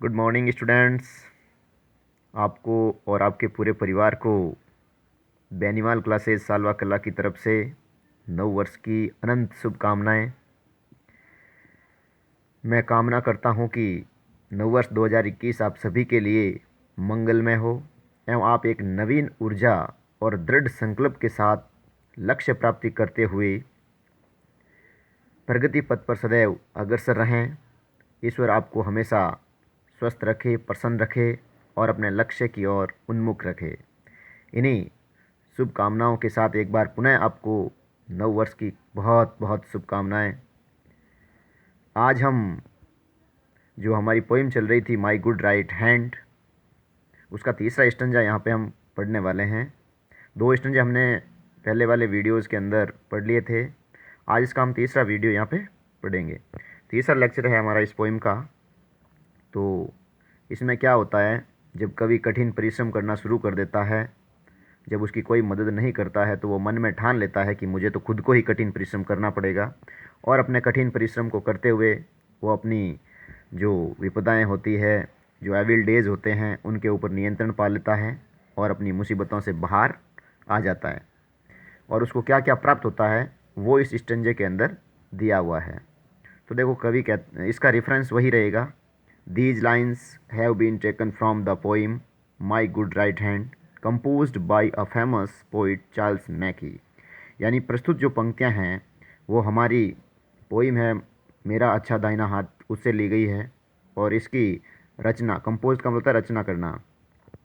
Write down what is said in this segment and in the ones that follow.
Good morning students. आपको और आपके पूरे परिवार को बेनीवाल क्लासेस सालवा कला की तरफ से नव वर्ष की अनंत शुभकामनाएं। मैं कामना करता हूं कि नव वर्ष 2021 आप सभी के लिए मंगलमय हो एवं आप एक नवीन ऊर्जा और दृढ़ संकल्प के साथ लक्ष्य प्राप्ति करते हुए प्रगति पथ पर सदैव अग्रसर रहें। ईश्वर आपको हमेशा स्वस्थ रखे, प्रसन्न रखे और अपने लक्ष्य की ओर उन्मुख रखे। इन्हीं शुभकामनाओं के साथ एक बार पुनः आपको नव वर्ष की बहुत बहुत शुभकामनाएं। आज हम जो हमारी पोइम चल रही थी माई गुड राइट हैंड, उसका तीसरा स्टंजा यहाँ पे हम पढ़ने वाले हैं। दो स्टंजे हमने पहले वाले वीडियोज़ के अंदर पढ़ लिए थे। आज इसका हम तीसरा वीडियो यहाँ पे पढ़ेंगे। तीसरा लेक्चर है हमारा इस पोइम का। तो इसमें क्या होता है, जब कवि कठिन परिश्रम करना शुरू कर देता है, जब उसकी कोई मदद नहीं करता है, तो वो मन में ठान लेता है कि मुझे तो खुद को ही कठिन परिश्रम करना पड़ेगा। और अपने कठिन परिश्रम को करते हुए वो अपनी जो विपदाएं होती है, जो एविल डेज होते हैं, उनके ऊपर नियंत्रण पा लेता है और अपनी मुसीबतों से बाहर आ जाता है। और उसको क्या क्या प्राप्त होता है वो इस स्टंजे के अंदर दिया हुआ है। तो देखो, कवि इसका रेफरेंस वही रहेगा। These lines have been taken from the poem my good right hand composed by a famous poet Charles Mackay. यानी प्रस्तुत जो पंक्तियां हैं वो हमारी पोइम है मेरा अच्छा दाहिना हाथ, उससे ली गई है। और इसकी रचना, कंपोज का मतलब रचना करना,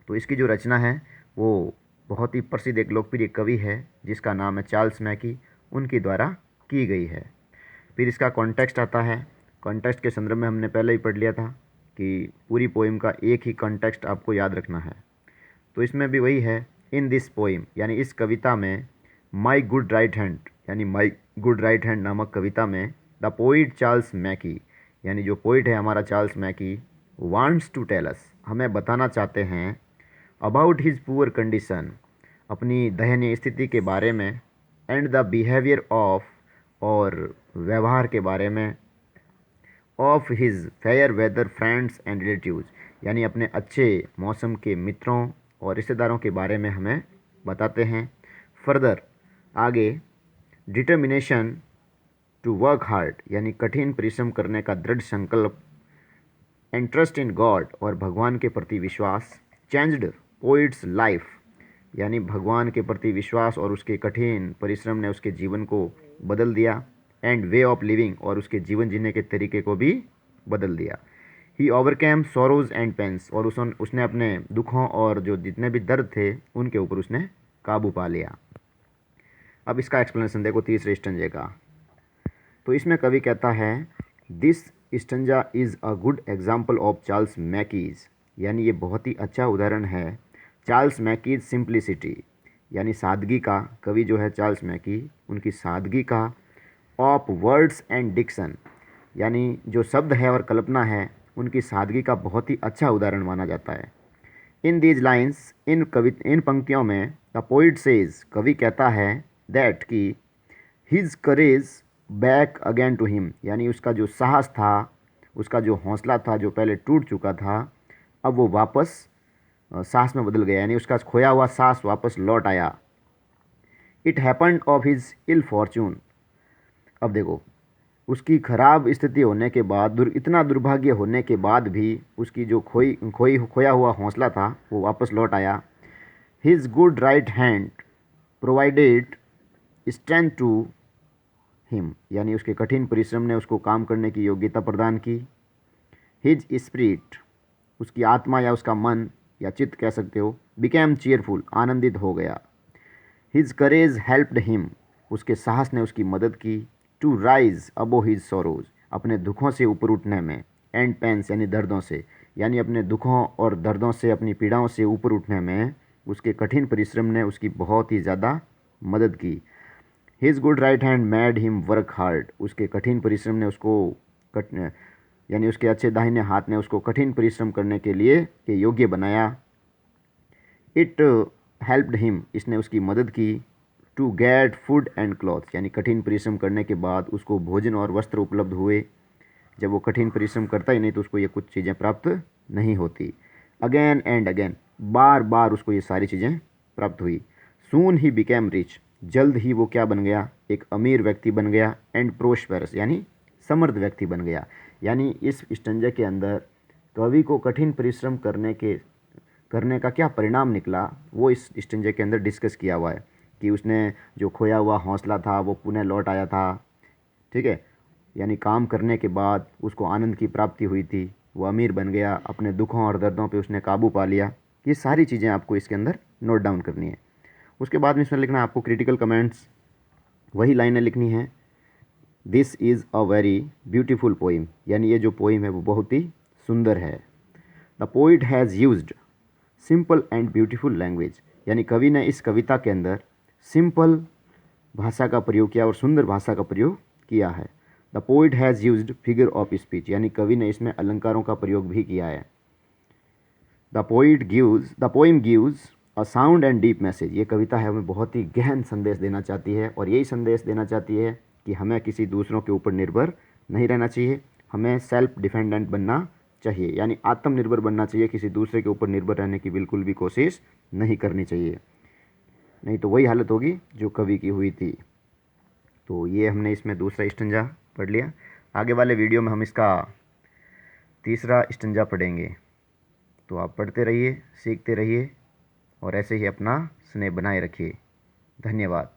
तो इसकी जो रचना है वो बहुत ही प्रसिद्ध एक लोकप्रिय कवि है जिसका नाम है चार्ल्स मैकी, उनके द्वारा की गई है। फिर इसका कॉन्टेक्स्ट आता है। कॉन्टेक्स्ट के संदर्भ में हमने पहले ही पढ़ लिया था कि पूरी पोइम का एक ही कॉन्टेक्स्ट आपको याद रखना है। तो इसमें भी वही है, इन दिस पोइम यानी इस कविता में, माई गुड राइट हैंड यानी माई गुड राइट हैंड नामक कविता में द पोइट चार्ल्स मैकी यानी जो पोइट है हमारा Charles Mackay wants to tell us, हमें बताना चाहते हैं अबाउट हिज पुअर कंडीशन, अपनी दयनीय स्थिति के बारे में, एंड द बिहेवियर ऑफ, और व्यवहार के बारे में, of his fair weather friends and relatives, यानी अपने अच्छे मौसम के मित्रों और रिश्तेदारों के बारे में हमें बताते हैं। फर्दर आगे, डिटर्मिनेशन टू वर्क हार्ड यानी कठिन परिश्रम करने का दृढ़ संकल्प, एंड ट्रस्ट इन गॉड और भगवान के प्रति विश्वास, चेंज्ड पोइट्स लाइफ यानी भगवान के प्रति विश्वास और उसके कठिन परिश्रम ने उसके जीवन को बदल दिया, एंड वे ऑफ लिविंग और उसके जीवन जीने के तरीके को भी बदल दिया। ही ओवरकेम सोरोज एंड पेंस और उसने अपने दुखों और जो जितने भी दर्द थे उनके ऊपर उसने काबू पा लिया। अब इसका एक्सप्लेनेशन देखो तीसरे स्टंजे का। तो इसमें कवि कहता है this stanza is a good example of Charles मैकीज, यानी ये बहुत ही अच्छा उदाहरण है चार्ल्स मैकीज सिंप्लिसिटी यानी सादगी का। कवि जो है चार्ल्स मैकी, उनकी सादगी का, ऑफ वर्ड्स एंड डिक्शन यानी जो शब्द है और कल्पना है उनकी सादगी का बहुत ही अच्छा उदाहरण माना जाता है। इन दीज लाइन्स, इन पंक्तियों में द पोइट सेज, कवि कहता है दैट कि his courage back again to him यानी उसका जो साहस था, उसका जो हौसला था जो पहले टूट चुका था, अब वो वापस साहस में बदल गया, यानी उसका खोया हुआ साहस वापस लौट आया। It happened of his ill fortune, अब देखो उसकी खराब स्थिति होने के बाद, इतना दुर्भाग्य होने के बाद भी उसकी जो खोया हुआ हौसला था वो वापस लौट आया। His good right hand provided strength to him यानी उसके कठिन परिश्रम ने उसको काम करने की योग्यता प्रदान की। हिज स्पिरिट, उसकी आत्मा या उसका मन या चित्त कह सकते हो, बिकेम चीयरफुल, आनंदित हो गया। हिज करेज हेल्प्ड हिम, उसके साहस ने उसकी मदद की, to rise above his sorrows, अपने दुखों से ऊपर उठने में, एंड पेंस यानी दर्दों से, यानी अपने दुखों और दर्दों से, अपनी पीड़ाओं से ऊपर उठने में उसके कठिन परिश्रम ने उसकी बहुत ही ज़्यादा मदद की। His good right hand made him work hard, उसके कठिन परिश्रम ने उसको यानी उसके अच्छे दाहिने हाथ ने उसको कठिन परिश्रम करने के लिए के योग्य बनाया। इट हेल्प्ड हिम, इसने उसकी मदद की, to get food and cloth यानी कठिन परिश्रम करने के बाद उसको भोजन और वस्त्र उपलब्ध हुए। जब वो कठिन परिश्रम करता ही नहीं तो उसको ये कुछ चीज़ें प्राप्त नहीं होती। अगेन एंड अगेन, बार बार उसको ये सारी चीज़ें प्राप्त हुई। सून ही बिकेम रिच, जल्द ही वो क्या बन गया, एक अमीर व्यक्ति बन गया। एंड प्रोस्पेरस, यानी समृद्ध व्यक्ति बन गया। यानी इस स्टंजा के अंदर कवि को कठिन परिश्रम करने का क्या परिणाम निकला, वो इस स्टंजे के अंदर डिस्कस किया हुआ है कि उसने जो खोया हुआ हौसला था वो पुनः लौट आया था। ठीक है, यानी काम करने के बाद उसको आनंद की प्राप्ति हुई थी, वो अमीर बन गया, अपने दुखों और दर्दों पे उसने काबू पा लिया। ये सारी चीज़ें आपको इसके अंदर नोट डाउन करनी है। उसके बाद में इसमें लिखना है आपको क्रिटिकल कमेंट्स, वही लाइनें लिखनी हैं। This is a very beautiful poem, यानी ये जो पोइम है वो बहुत ही सुंदर है। The poet has used simple and beautiful language, यानी कवि ने इस कविता के अंदर सिंपल भाषा का प्रयोग किया और सुंदर भाषा का प्रयोग किया है। The poet has used figure of speech, यानी कवि ने इसमें अलंकारों का प्रयोग भी किया है। The poem gives a sound and deep message, ये कविता है हमें बहुत ही गहन संदेश देना चाहती है और यही संदेश देना चाहती है कि हमें किसी दूसरों के ऊपर निर्भर नहीं रहना चाहिए, हमें सेल्फ डिपेंडेंट बनना चाहिए, यानी आत्मनिर्भर बनना चाहिए। किसी दूसरे के ऊपर निर्भर रहने की बिल्कुल भी कोशिश नहीं करनी चाहिए, नहीं तो वही हालत होगी जो कवि की हुई थी। तो ये हमने इसमें दूसरा स्टंजा पढ़ लिया। आगे वाले वीडियो में हम इसका तीसरा स्टंजा पढ़ेंगे। तो आप पढ़ते रहिए, सीखते रहिए और ऐसे ही अपना स्नेह बनाए रखिए। धन्यवाद।